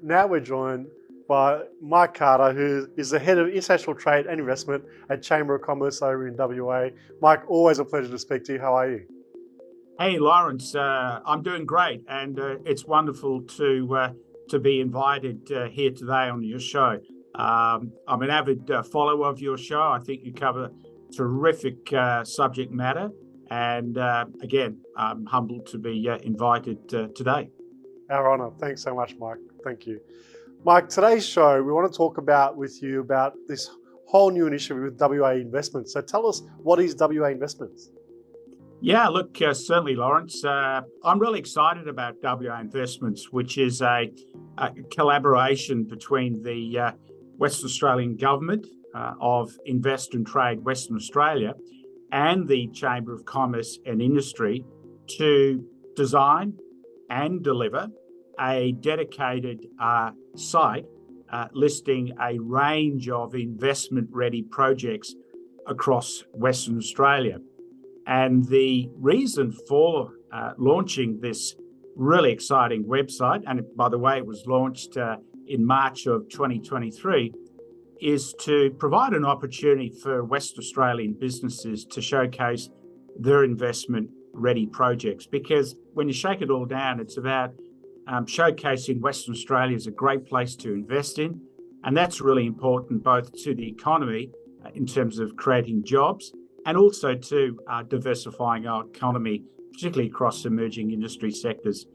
now we're joined by Marike Carter, who is the Head of International Trade and Investment at Chamber of Commerce over in WA. Mike, always a pleasure to speak to you. How are you? Hey, Lawrence, I'm doing great, and it's wonderful to be invited here today on your show. I'm an avid follower of your show. I think you cover terrific subject matter, and again, I'm humbled to be invited today. Our honour. Thanks so much, Mike. Thank you. Mike, today's show, we want to talk with you about this whole new initiative with WA Investments. So tell us, what is WA Investments? Yeah, look, certainly, Lawrence. I'm really excited about WA Investments, which is a collaboration between the Western Australian Government of Invest and Trade Western Australia and the Chamber of Commerce and Industry to design and deliver a dedicated site listing a range of investment-ready projects across Western Australia. And the reason for launching this really exciting website, and by the way, it was launched in March of 2023, is to provide an opportunity for West Australian businesses to showcase their investment-ready projects. Because when you shake it all down, it's about showcasing Western Australia as a great place to invest in. And that's really important both to the economy in terms of creating jobs, and also to diversifying our economy, particularly across emerging industry sectors.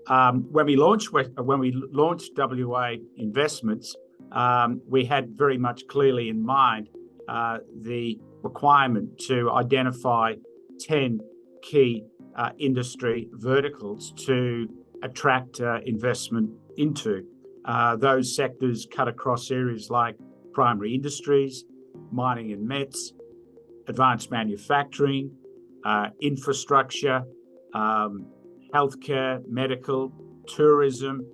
When we launched WA Investments, we had very much clearly in mind the requirement to identify 10 key industry verticals to attract investment into. Those sectors cut across areas like primary industries, mining and mets, advanced manufacturing, infrastructure, healthcare, medical, tourism,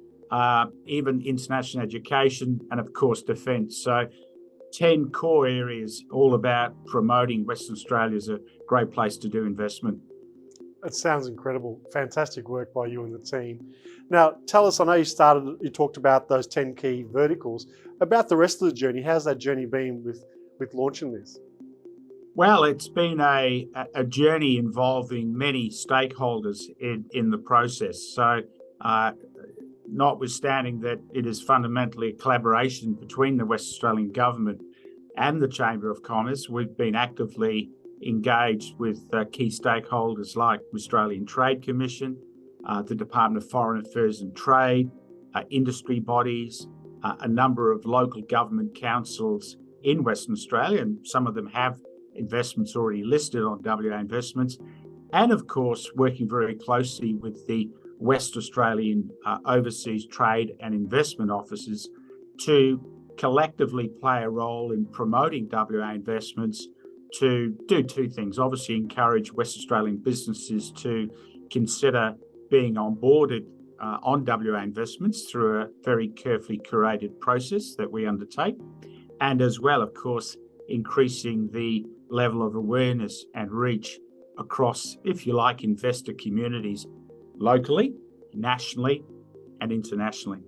even international education, and of course, defence. So 10 core areas all about promoting Western Australia as a great place to do investment. That sounds incredible. Fantastic work by you and the team. Now, tell us, I know you talked about those 10 key verticals, about the rest of the journey. How's that journey been with launching this? Well, it's been a journey involving many stakeholders in the process. So notwithstanding that it is fundamentally a collaboration between the West Australian Government and the Chamber of Commerce, we've been actively engaged with key stakeholders like the Australian Trade Commission, the Department of Foreign Affairs and Trade, industry bodies, a number of local government councils in Western Australia, and some of them have investments already listed on WA Investments, and of course working very closely with the West Australian overseas trade and investment offices to collectively play a role in promoting WA Investments to do two things. Obviously encourage West Australian businesses to consider being onboarded on WA Investments through a very carefully curated process that we undertake, and as well, of course, increasing the level of awareness and reach across, if you like, investor communities locally, nationally, and internationally.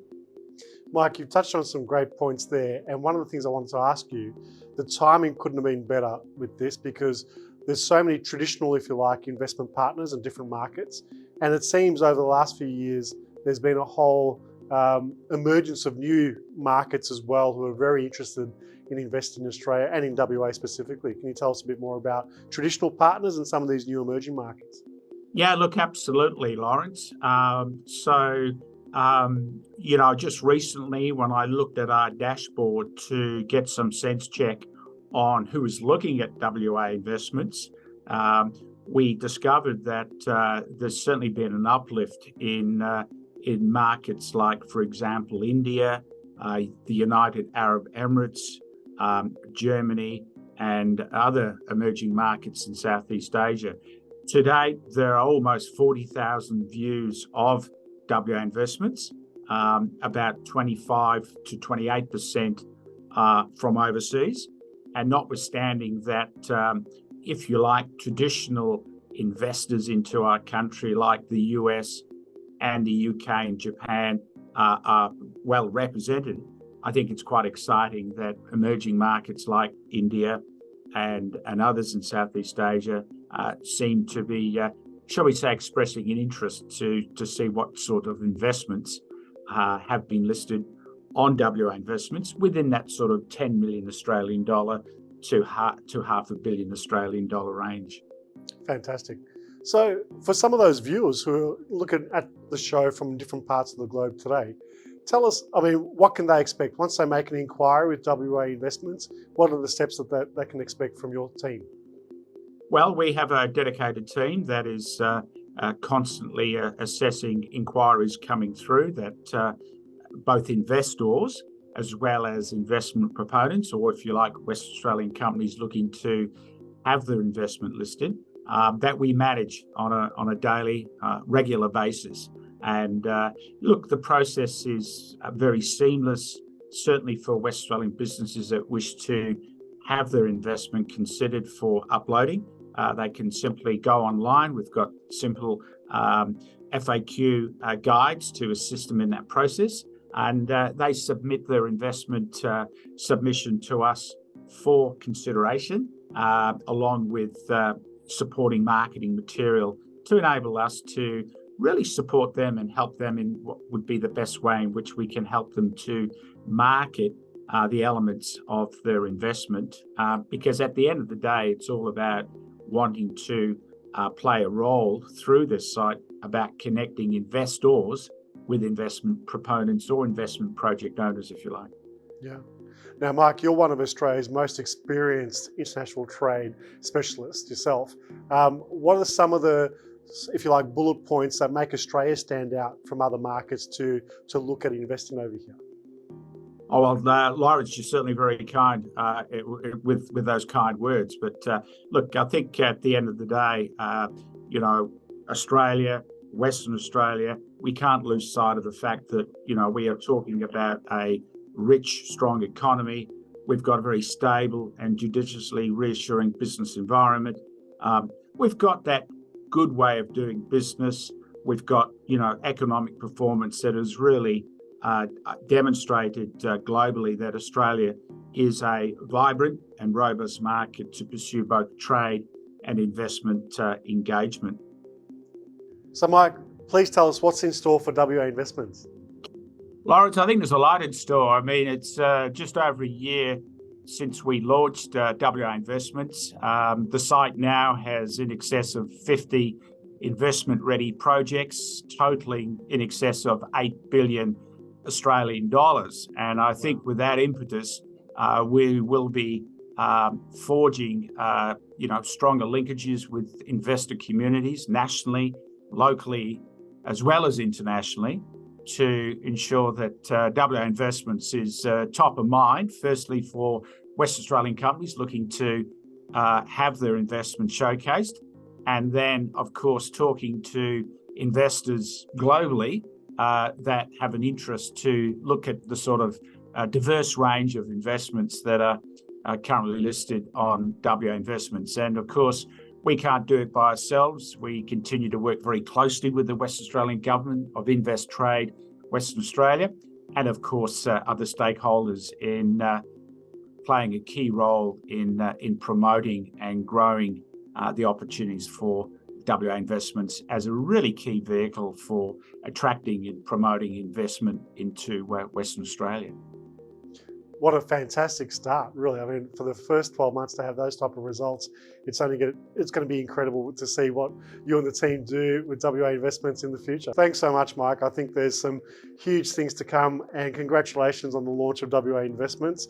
Mike, you've touched on some great points there. And one of the things I wanted to ask you, the timing couldn't have been better with this, because there's so many traditional, if you like, investment partners in different markets. And it seems over the last few years, there's been a whole emergence of new markets as well who are very interested in investing in Australia and in WA specifically. Can you tell us a bit more about traditional partners and some of these new emerging markets? Yeah, look, absolutely, Lawrence. Just recently when I looked at our dashboard to get some sense check on who is looking at WA Investments, we discovered that there's certainly been an uplift in markets like, for example, India, the United Arab Emirates, Germany, and other emerging markets in Southeast Asia. To date, there are almost 40,000 views of WA Investments, about 25 to 28% from overseas. And notwithstanding that, if you like, traditional investors into our country like the US and the UK and Japan are well represented. I think it's quite exciting that emerging markets like India and others in Southeast Asia seem to be, shall we say, expressing an interest to see what sort of investments have been listed on WA Investments within that sort of 10 million Australian dollar to half a billion Australian dollar range. Fantastic. So for some of those viewers who are looking at the show from different parts of the globe today, tell us, what can they expect? Once they make an inquiry with WA Investments, what are the steps that they can expect from your team? Well, we have a dedicated team that is constantly assessing inquiries coming through that both investors as well as investment proponents, or if you like, West Australian companies looking to have their investment listed, that we manage on a daily, regular basis. And look, the process is very seamless, certainly for West Australian businesses that wish to have their investment considered for uploading. They can simply go online. We've got simple FAQ guides to assist them in that process. And they submit their investment submission to us for consideration, along with supporting marketing material to enable us to really support them and help them in what would be the best way in which we can help them to market the elements of their investment. Because at the end of the day, it's all about wanting to play a role through this site about connecting investors with investment proponents or investment project owners, if you like. Yeah. Now, Mark, you're one of Australia's most experienced international trade specialists yourself. What are some of the, if you like, bullet points that make Australia stand out from other markets to look at investing over here? Oh, well, Lawrence, you're certainly very kind with those kind words. But look, I think at the end of the day, Australia, Western Australia, we can't lose sight of the fact that, we are talking about a rich, strong economy. We've got a very stable and judiciously reassuring business environment. We've got that good way of doing business. We've got, economic performance that has really demonstrated globally that Australia is a vibrant and robust market to pursue both trade and investment engagement. So, Mike, please tell us what's in store for WA Investments. Lawrence, I think there's a lot in store. It's just over a year since we launched WA Investments. The site now has in excess of 50 investment-ready projects, totaling in excess of 8 billion Australian dollars. And I think with that impetus, we will be forging, stronger linkages with investor communities nationally, locally, as well as internationally, to ensure that WA Investments is top of mind, firstly for West Australian companies looking to have their investment showcased, and then, of course, talking to investors globally that have an interest to look at the sort of diverse range of investments that are currently listed on WA Investments. And of course, we can't do it by ourselves. We continue to work very closely with the West Australian Government of Invest Trade Western Australia, and of course other stakeholders in playing a key role in promoting and growing the opportunities for WA Investments as a really key vehicle for attracting and promoting investment into Western Australia. What a fantastic start, really. For the first 12 months to have those type of results, it's going to be incredible to see what you and the team do with WA Investments in the future. Thanks so much, Mike. I think there's some huge things to come, and congratulations on the launch of WA Investments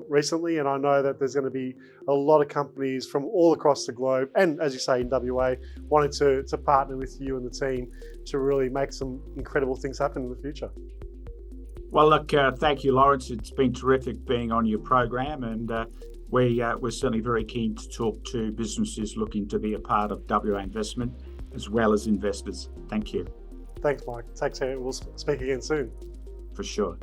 recently. And I know that there's going to be a lot of companies from all across the globe, and as you say, in WA, wanting to partner with you and the team to really make some incredible things happen in the future. Well, look, thank you, Lawrence. It's been terrific being on your program, and we're certainly very keen to talk to businesses looking to be a part of WA Investment as well as investors. Thank you. Thanks, Mike. Take care. We'll speak again soon. For sure.